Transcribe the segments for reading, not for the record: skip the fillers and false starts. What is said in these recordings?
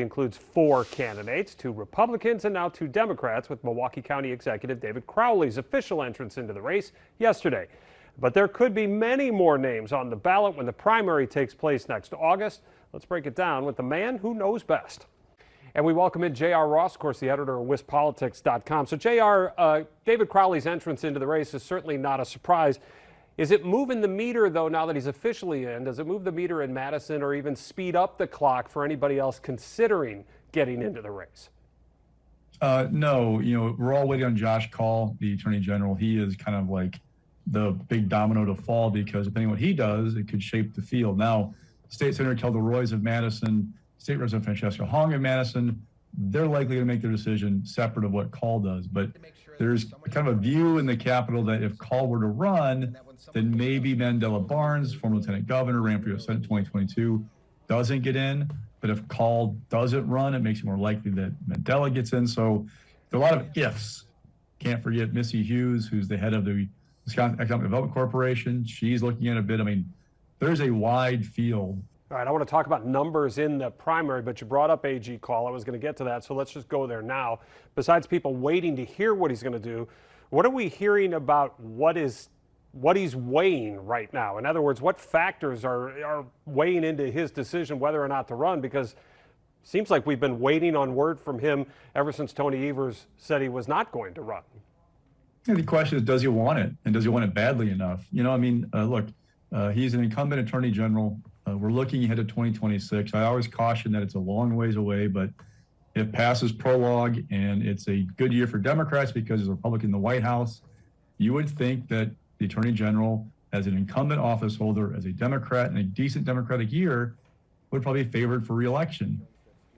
Includes 4 candidates, 2 Republicans and now 2 Democrats, with Milwaukee County Executive David Crowley's official entrance into the race yesterday. But there could be many more names on the ballot when the primary takes place next August. Let's break it down with the man who knows best. And we welcome in J.R. Ross, of course, the editor of WisPolitics.com. So, J.R., David Crowley's entrance into the race is certainly not a surprise. Is it moving the meter, though, now that he's officially in? Does it move the meter in Madison or even speed up the clock for anybody else considering getting into the race? No, we're all waiting on Josh Kaul, the Attorney General. He is kind of like the big domino to fall because depending on what he does, it could shape the field. Now, State Senator Kelda Roys of Madison, State Representative Francesca Hong of Madison, they're likely to make their decision separate of what Kaul does. But there's kind of a view in the Capitol that if Kaul were to run, then maybe Mandela Barnes, former lieutenant governor, ran for U.S. Senate in 2022, doesn't get in. But if Kaul doesn't run, it makes it more likely that Mandela gets in. So there are a lot of ifs. Can't forget Missy Hughes, who's the head of the Wisconsin Economic Development Corporation. She's looking at a bit. I mean, there's a wide field. All right, I want to talk about numbers in the primary, but you brought up A.G. Kaul. I was going to get to that, so let's just go there now. Besides people waiting to hear what he's going to do, what are we hearing about what he's weighing right now? In other words, what factors are weighing into his decision whether or not to run? Because it seems like we've been waiting on word from him ever since Tony Evers said he was not going to run. Yeah, the question is, does he want it? And does he want it badly enough? Look, he's an incumbent Attorney General. We're looking ahead to 2026. I always caution that it's a long ways away, but if passes prologue and it's a good year for Democrats because there's a Republican in the White House, you would think that the Attorney General, as an incumbent office holder, as a Democrat in a decent Democratic year, would probably be favored for re-election.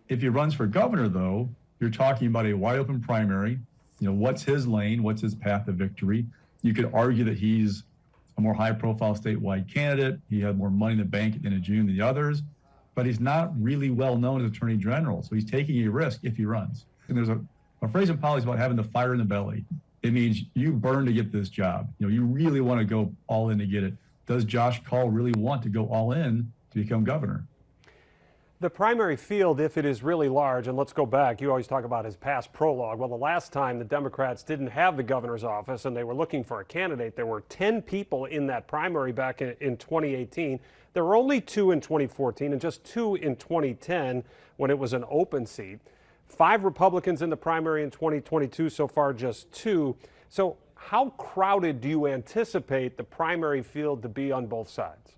If he runs for governor, though, you're talking about a wide open primary. What's his lane? What's his path to victory? You could argue that he's a more high-profile statewide candidate. He had more money in the bank at the end of June than the others, but he's not really well known as Attorney General, so he's taking a risk if he runs. And there's a phrase in politics about having the fire in the belly. It means you burn to get this job. You really want to go all in to get it. Does Josh Kaul really want to go all in to become governor? The primary field, if it is really large, and let's go back, you always talk about his past prologue. Well, the last time the Democrats didn't have the governor's office and they were looking for a candidate, there were 10 people in that primary back in 2018. There were only 2 in 2014 and just 2 in 2010 when it was an open seat. 5 Republicans in the primary in 2022, so far just 2. So how crowded do you anticipate the primary field to be on both sides?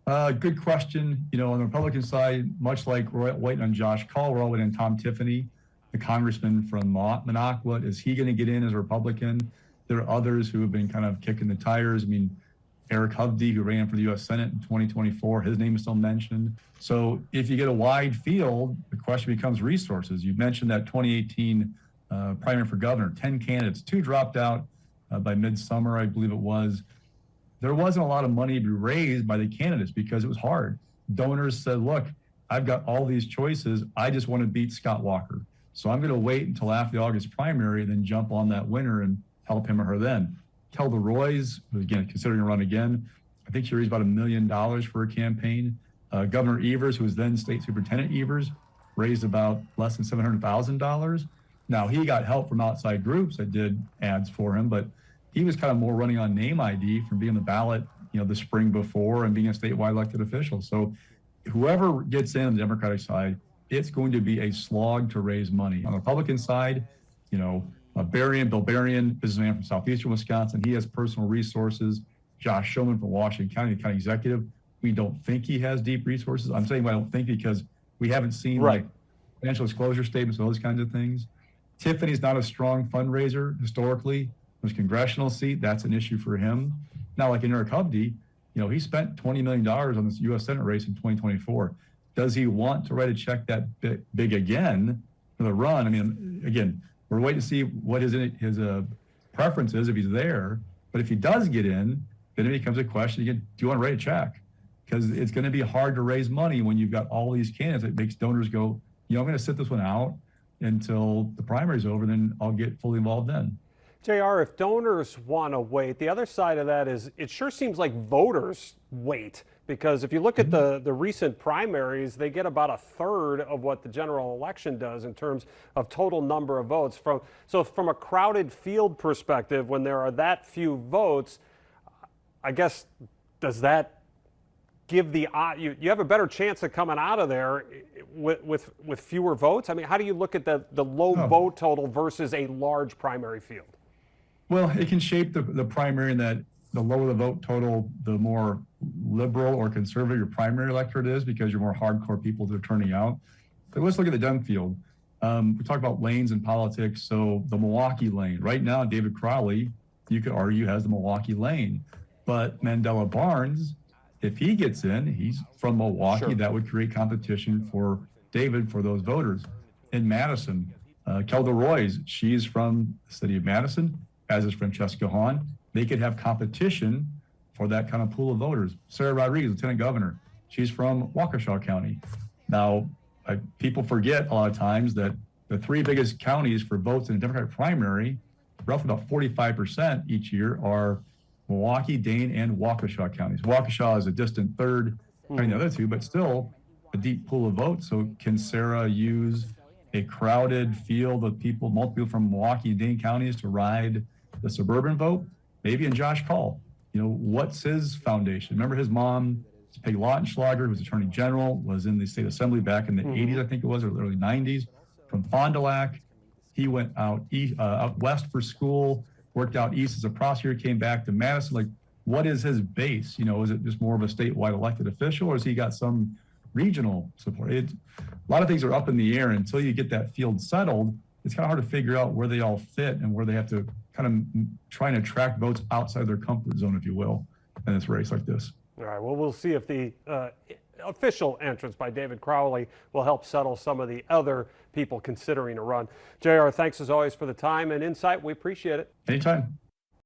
Good question. On the Republican side, much like we're waiting on Josh Kaul, we're all waiting on Tom Tiffany, the congressman from Minocqua. Is he going to get in as a Republican? There are others who have been kind of kicking the tires. Eric Hovde, who ran for the U.S. Senate in 2024, his name is still mentioned. So if you get a wide field, the question becomes resources. You mentioned that 2018 primary for governor, 10 candidates, 2 dropped out by midsummer, I believe it was. There wasn't a lot of money to be raised by the candidates because it was hard. Donors said, look, I've got all these choices. I just want to beat Scott Walker. So I'm going to wait until after the August primary and then jump on that winner and help him or her then. Kelda Roys, who again, considering to run again, I think she raised about $1 million for her campaign. Governor Evers, who was then State Superintendent Evers, raised about less than $700,000. Now, he got help from outside groups that did ads for him, but he was kind of more running on name ID from being on the ballot, the spring before and being a statewide elected official. So whoever gets in on the Democratic side, it's going to be a slog to raise money. On the Republican side, Bill Berrien, businessman from southeastern Wisconsin, he has personal resources. Josh Shulman from Washington County, the county executive, we don't think he has deep resources. I'm saying I don't think because we haven't seen like financial disclosure statements and those kinds of things. Tiffany's not a strong fundraiser historically. His congressional seat, that's an issue for him. Now, like in Eric Hovde, he spent $20 million on this U.S. Senate race in 2024. Does he want to write a check that big again for the run? Again, we're waiting to see what his preference is if he's there. But if he does get in, then it becomes a question again, do you want to write a check? Because it's going to be hard to raise money when you've got all these candidates. It makes donors go, I'm going to sit this one out until the primary's over, then I'll get fully involved then. JR, if donors want to wait, the other side of that is it sure seems like voters wait, because if you look at the recent primaries, they get about a third of what the general election does in terms of total number of votes. So from a crowded field perspective, when there are that few votes, I guess, does that give you have a better chance of coming out of there with fewer votes? I mean, how do you look at the low vote total versus a large primary field? Well, it can shape the primary in that the lower the vote total, the more liberal or conservative your primary electorate is, because you're more hardcore people that are turning out. But let's look at the Dem field. We talk about lanes in politics. So the Milwaukee lane, right now, David Crowley, you could argue, has the Milwaukee lane. But Mandela Barnes, if he gets in, he's from Milwaukee. Sure. That would create competition for David for those voters. In Madison, Kelda Roys, she's from the city of Madison, as is Francesca Hahn. They could have competition for that kind of pool of voters. Sarah Rodriguez, Lieutenant Governor, she's from Waukesha County. Now, people forget a lot of times that the three biggest counties for votes in a Democratic primary, roughly about 45% each year, are Milwaukee, Dane, and Waukesha counties. Waukesha is a distant third between the other two, but still a deep pool of votes. So can Sarah use a crowded field of people, multiple from Milwaukee and Dane counties, to ride the suburban vote? Maybe in Josh Kaul. What's his foundation? Remember his mom, Peggy Lautenschlager, who was Attorney General, was in the state assembly back in the 80s, I think it was, or the early 90s, from Fond du Lac. He went out west for school, worked out east as a prosecutor, came back to Madison. Like, what is his base? Is it just more of a statewide elected official, or has he got some regional support? A lot of things are up in the air until you get that field settled. It's kind of hard to figure out where they all fit and where they have to kind of try and attract votes outside their comfort zone, if you will, in this race like this. All right, well, we'll see if the official entrance by David Crowley will help settle some of the other people considering a run. JR, thanks as always for the time and insight. We appreciate it. Anytime.